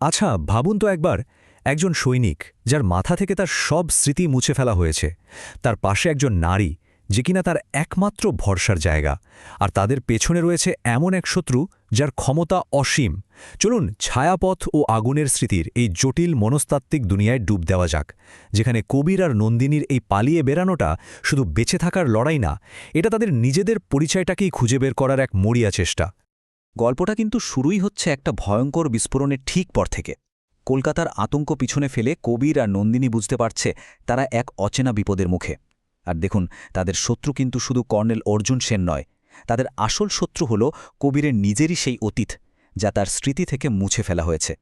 আচ্ছা ভাবুন তো একবার, একজন সৈনিক যার মাথা থেকে তার সব স্মৃতি মুছে ফেলা হয়েছে, তার পাশে একজন নারী যে কিনা তার একমাত্র ভরসার জায়গা, আর তাদের পেছনে রয়েছে এমন এক শত্রু যার ক্ষমতা অসীম। চলুন ছায়াপথ ও আগুনের স্মৃতির এই জটিল মনস্তাত্ত্বিক দুনিয়ায় ডুব দেওয়া যাক, যেখানে কবির আর নন্দিনীর এই পালিয়ে বেড়ানোটা শুধু বেঁচে থাকার লড়াই না, এটা তাদের নিজেদের পরিচয়টাকেই খুঁজে বের করার এক মরিয়া চেষ্টা। গল্পটা কিন্তু শুরুই হচ্ছে একটা ভয়ঙ্কর বিস্ফোরণের ঠিক পর থেকে। কলকাতার আতঙ্ক পিছনে ফেলে কবির আর নন্দিনী বুঝতে পারছে তারা এক অচেনা বিপদের মুখে। আর দেখুন, তাদের শত্রু কিন্তু শুধু কর্নেল অর্জুন সেন নয়, তাদের আসল শত্রু হল কবিরের নিজেরই সেই অতীত, যা তার স্মৃতি থেকে মুছে ফেলা হয়েছে।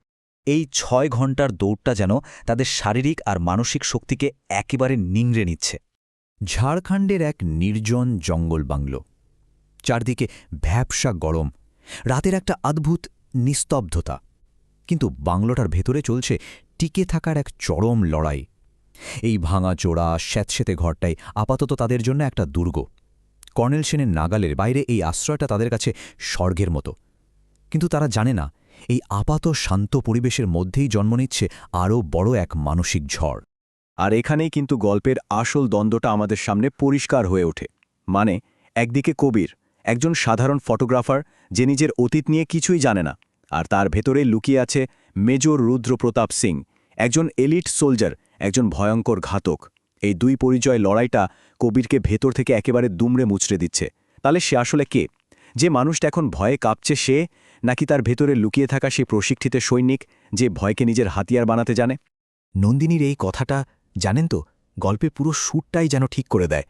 এই ৬ ঘণ্টার দৌড়টা যেন তাদের শারীরিক আর মানসিক শক্তিকে একেবারে নিংড়ে নিচ্ছে। ঝাড়খণ্ডের এক নির্জন জঙ্গল বাংলো, চারদিকে ভ্যাপসা গরম, রাতের একটা অদ্ভুত নিস্তব্ধতা, কিন্তু বাংলোটার ভেতরে চলছে টিকে থাকার এক চরম লড়াই। এই ভাঙাচোরা স্যাঁতসেঁতে ঘরটাই আপাতত তাদের জন্য একটা দুর্গ। কর্নেল সেনের নাগালের বাইরে এই আশ্রয়টা তাদের কাছে স্বর্গের মতো, কিন্তু তারা জানে না এই আপাত শান্ত পরিবেশের মধ্যেই জন্ম নিচ্ছে আরও বড় এক মানসিক ঝড়। আর এখানেই কিন্তু গল্পের আসল দ্বন্দ্বটা আমাদের সামনে পরিষ্কার হয়ে ওঠে। মানে, একদিকে কবির, একজন সাধারণ ফটোগ্রাফার যে নিজের অতীত নিয়ে কিছুই জানে না, আর তার ভেতরে লুকিয়ে আছে মেজর রুদ্রপ্রতাপ সিং, একজন এলিট সোলজার, একজন ভয়ঙ্কর ঘাতক। এই দুই পরিচয় লড়াইটা কবিরকে ভেতর থেকে একেবারে দুমড়ে মুচড়ে দিচ্ছে। তাহলে সে আসলে কে? যে মানুষটা এখন ভয়ে কাঁপছে সে, নাকি তার ভেতরে লুকিয়ে থাকা সেই প্রশিক্ষিত সৈনিক যে ভয়কে নিজের হাতিয়ার বানাতে জানে? নন্দিনীর এই কথাটা, জানেন তো, গল্পে পুরো সুরটাই যেন ঠিক করে দেয়।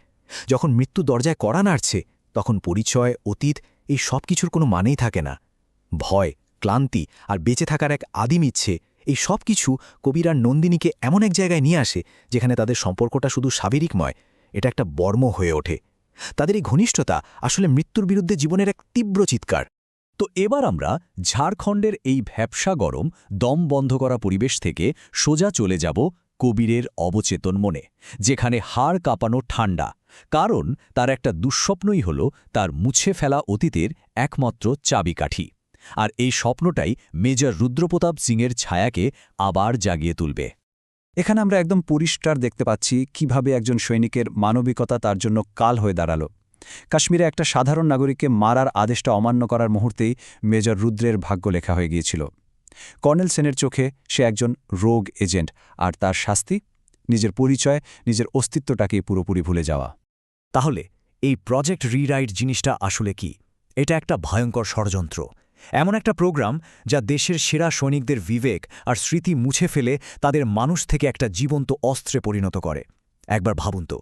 যখন মৃত্যু দরজায় কড়া নাড়ছে, তখন পরিচয়, অতীত, এই সব কিছুর কোনো মানেই থাকে না। ভয়, ক্লান্তি আর বেঁচে থাকার এক আদিম ইচ্ছে, এই সব কিছু কবির আর নন্দিনীকে এমন এক জায়গায় নিয়ে আসে যেখানে তাদের সম্পর্কটা শুধু শারীরিকময়, এটা একটা বর্ম হয়ে ওঠে। তাদের এই ঘনিষ্ঠতা আসলে মৃত্যুর বিরুদ্ধে জীবনের এক তীব্র চিৎকার। তো এবার আমরা ঝাড়খণ্ডের এই ভ্যাপসা গরম, দম বন্ধ করা পরিবেশ থেকে সোজা চলে যাব কবিরের অবচেতন মনে, যেখানে হাড় কাঁপানো ঠান্ডা। কারণ তার একটা দুঃস্বপ্নই হল তার মুছে ফেলা অতীতের একমাত্র চাবিকাঠি। আর এই স্বপ্নটাই মেজর রুদ্রপ্রতাপ সিংয়ের ছায়াকে আবার জাগিয়ে তুলবে। এখানে আমরা একদম পরিষ্কার দেখতে পাচ্ছি কিভাবে একজন সৈনিকের মানবিকতা তার জন্য কাল হয়ে দাঁড়ালো। কাশ্মীরে একটা সাধারণ নাগরিককে মারার আদেশটা অমান্য করার মুহূর্তেই মেজর রুদ্রের ভাগ্য লেখা হয়ে গিয়েছিল। কর্নেল সেনের চোখে সে একজন রোগ এজেন্ট, আর তার শাস্তি নিজের পরিচয়, নিজের অস্তিত্বটাকে পুরোপুরি ভুলে যাওয়া। তাহলে এই প্রজেক্ট রিরাইট জিনিসটা আসলে কি? এটা একটা ভয়ঙ্কর ষড়যন্ত্র, এমন একটা প্রোগ্রাম যা দেশের সেরা সৈনিকদের বিবেক আর স্মৃতি মুছে ফেলে তাদের মানুষ থেকে একটা জীবন্ত অস্ত্রে পরিণত করে। একবার ভাবুন তো,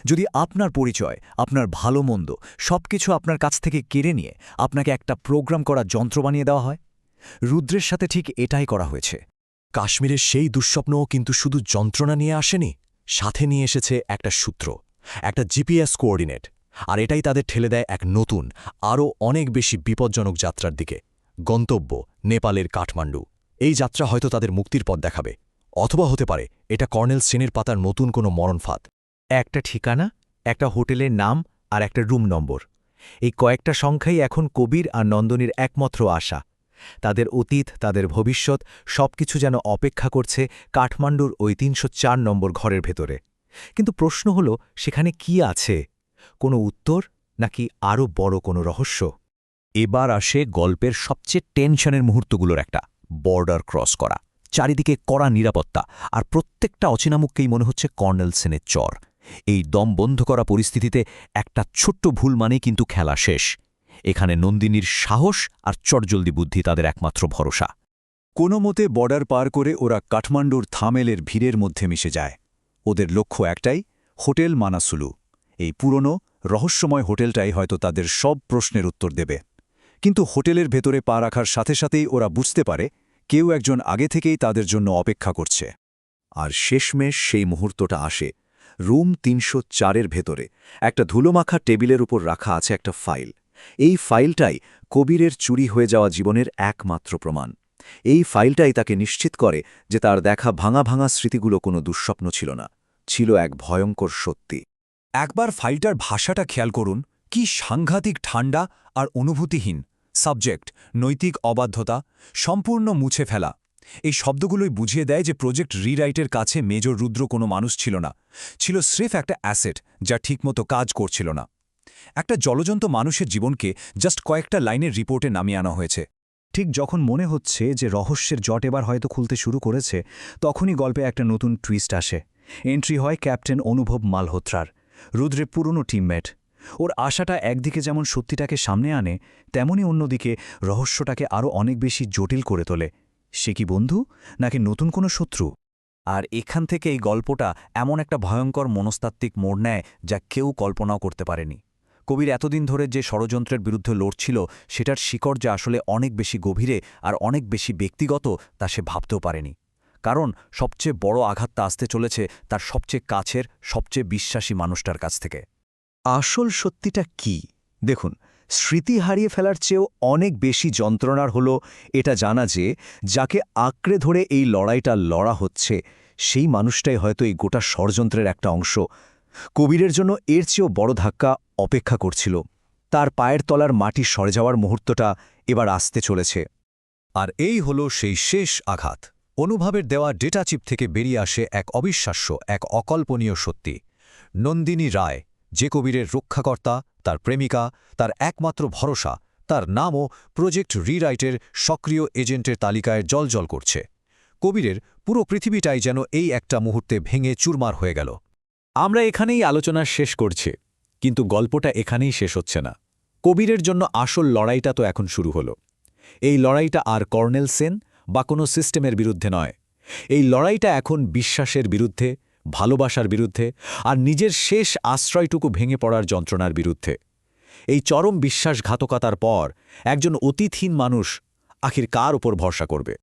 যদি আপনার পরিচয়, আপনার ভালো মন্দ সবকিছু আপনার কাছ থেকে কেড়ে নিয়ে আপনাকে একটা প্রোগ্রাম করা যন্ত্র বানিয়ে দেওয়া হয়। রুদ্রের সাথে ঠিক এটাই করা হয়েছে। কাশ্মীরের সেই দুঃস্বপ্নও কিন্তু শুধু যন্ত্রণা নিয়ে আসেনি, সাথে নিয়ে এসেছে একটা সূত্র, একটা জিপিএস কোঅর্ডিনেট। আর এটাই তাদের ঠেলে দেয় এক নতুন, আরও অনেক বেশি বিপজ্জনক যাত্রার দিকে। গন্তব্য নেপালের কাঠমান্ডু। এই যাত্রা হয়তো তাদের মুক্তির পথ দেখাবে, অথবা হতে পারে এটা কর্নেল সেনের পাতার নতুন কোনো মরণফাঁদ। একটা ঠিকানা, একটা হোটেলের নাম আর একটা রুম নম্বর, এই কয়েকটা সংখ্যাই এখন কবির আর নন্দনীর একমাত্র আশা। তাদের অতীত, তাদের ভবিষ্যৎ সবকিছু যেন অপেক্ষা করছে কাঠমান্ডুর ওই ৩০৪ নম্বর ঘরের ভেতরে। কিন্তু প্রশ্ন হল, সেখানে কি আছে? কোনো উত্তর, নাকি আরও বড় কোনো রহস্য? এবার আসে গল্পের সবচেয়ে টেনশনের মুহূর্তগুলোর একটা, বর্ডার ক্রস করা। চারিদিকে কড়া নিরাপত্তা, আর প্রত্যেকটা অচেনা মুখকেই মনে হচ্ছে কর্নেল সেনের চর। এই দম বন্ধ করা পরিস্থিতিতে একটা ছোট্ট ভুল মানেই কিন্তু খেলা শেষ। এখানে নন্দিনীর সাহস আর চটজলদি বুদ্ধি তাদের একমাত্র ভরসা। কোনো মতে বর্ডার পার করে ওরা কাঠমান্ডুর থামেলের ভিড়ের মধ্যে মিশে যায়। ওদের লক্ষ্য একটাই, হোটেল মানাসুলু। এই পুরনো রহস্যময় হোটেলটাই হয়তো তাদের সব প্রশ্নের উত্তর দেবে। কিন্তু হোটেলের ভেতরে পা রাখার সাথে সাথেই ওরা বুঝতে পারে কেউ একজন আগে থেকেই তাদের জন্য অপেক্ষা করছে। আর শেষমেশ সেই মুহূর্তটা আসে। রুম ৩০৪-এর ভেতরে একটা ধুলোমাখা টেবিলের উপর রাখা আছে একটা ফাইল। এই ফাইলটাই কবিরের চুরি হয়ে যাওয়া জীবনের একমাত্র প্রমাণ। এই ফাইলটাই তাকে নিশ্চিত করে যে তার দেখা ভাঙা ভাঙা স্মৃতিগুলো কোনো দুঃস্বপ্ন ছিল না, ছিল এক ভয়ঙ্কর সত্যি। একবার ফাইলটার ভাষাটা খেয়াল করুন, কি সাংঘাতিক ঠান্ডা আর অনুভূতিহীন। সাবজেক্ট নৈতিক অবাধ্যতা, সম্পূর্ণ মুছে ফেলা। এই শব্দগুলোই বুঝিয়ে দেয় যে প্রজেক্ট রিরাইটের কাছে মেজর রুদ্র কোনো মানুষ ছিল না, ছিল স্রেফ একটা অ্যাসেট যা ঠিকমতো কাজ করছিল না। একটা জলজন্ত মানুষের জীবনকে জাস্ট কয়েকটা লাইনের রিপোর্টে নামিয়ে আনা হয়েছে। ঠিক যখন মনে হচ্ছে যে রহস্যের জট এবার হয়তো খুলতে শুরু করেছে, তখনই গল্পে একটা নতুন টুইস্ট আসে। এন্ট্রি হয় ক্যাপ্টেন অনুভব মালহোত্রার, রুদ্রের পুরনো টিমমেট। ওর আশাটা একদিকে যেমন সত্যিটাকে সামনে আনে, তেমনি অন্যদিকে রহস্যটাকে আরও অনেক বেশি জটিল করে তোলে। সে কি বন্ধু, নাকি নতুন কোনো শত্রু? আর এখান থেকে এই গল্পটা এমন একটা ভয়ঙ্কর মনস্তাত্ত্বিক মোড় নেয় যা কেউ কল্পনাও করতে পারেনি। কবির এতদিন ধরে যে ষড়যন্ত্রের বিরুদ্ধে লড়ছিল, সেটার শিকড় যে আসলে অনেক বেশি গভীরে আর অনেক বেশি ব্যক্তিগত, তা সে ভাবতেও পারেনি। কারণ সবচেয়ে বড় আঘাতটা আসতে চলেছে তার সবচেয়ে কাছের, সবচেয়ে বিশ্বাসী মানুষটার কাছ থেকে। আসল সত্যিটা কি? দেখুন, স্মৃতি হারিয়ে ফেলার চেয়েও অনেক বেশি যন্ত্রণার হলো এটা জানা যে যাকে আঁকড়ে ধরে এই লড়াইটা লড়া হচ্ছে, সেই মানুষটাই হয়তো এই গোটা ষড়যন্ত্রের একটা অংশ। কবিরের জন্য এর চেয়েও বড় ধাক্কা অপেক্ষা করছিল। তার পায়ের তলার মাটি সরে যাওয়ার মুহূর্তটা এবার আসতে চলেছে। আর এই হল সেই শেষ আঘাত। অনুভবের দেওয়া ডেটা চিপ থেকে বেরিয়ে আসে এক অবিশ্বাস্য, এক অকল্পনীয় সত্যি। নন্দিনী রায়, যে কবিরের রক্ষাকর্তা, তার প্রেমিকা, তার একমাত্র ভরসা, তার নামও প্রজেক্ট রিরাইটের সক্রিয় এজেন্টের তালিকায় জলজল করছে। কবিরের পুরো পৃথিবীটাই যেন এই একটা মুহূর্তে ভেঙে চুরমার হয়ে গেল। আমরা এখানেই আলোচনা শেষ করছি, কিন্তু গল্পটা এখানেই শেষ হচ্ছে না। কবিরের জন্য আসল লড়াইটা তো এখন শুরু হলো। এই লড়াইটা আর কর্নেল সেন বা কোনো সিস্টেমের বিরুদ্ধে নয়। এই লড়াইটা এখন বিশ্বাসের বিরুদ্ধে, ভালোবাসার বিরুদ্ধে, আর নিজের শেষ আশ্রয়টুকু ভেঙে পড়ার যন্ত্রণার বিরুদ্ধে। এই চরম বিশ্বাসঘাতকতার পর একজন অতীতহীন মানুষ আখির কার ওপর ভরসা করবে?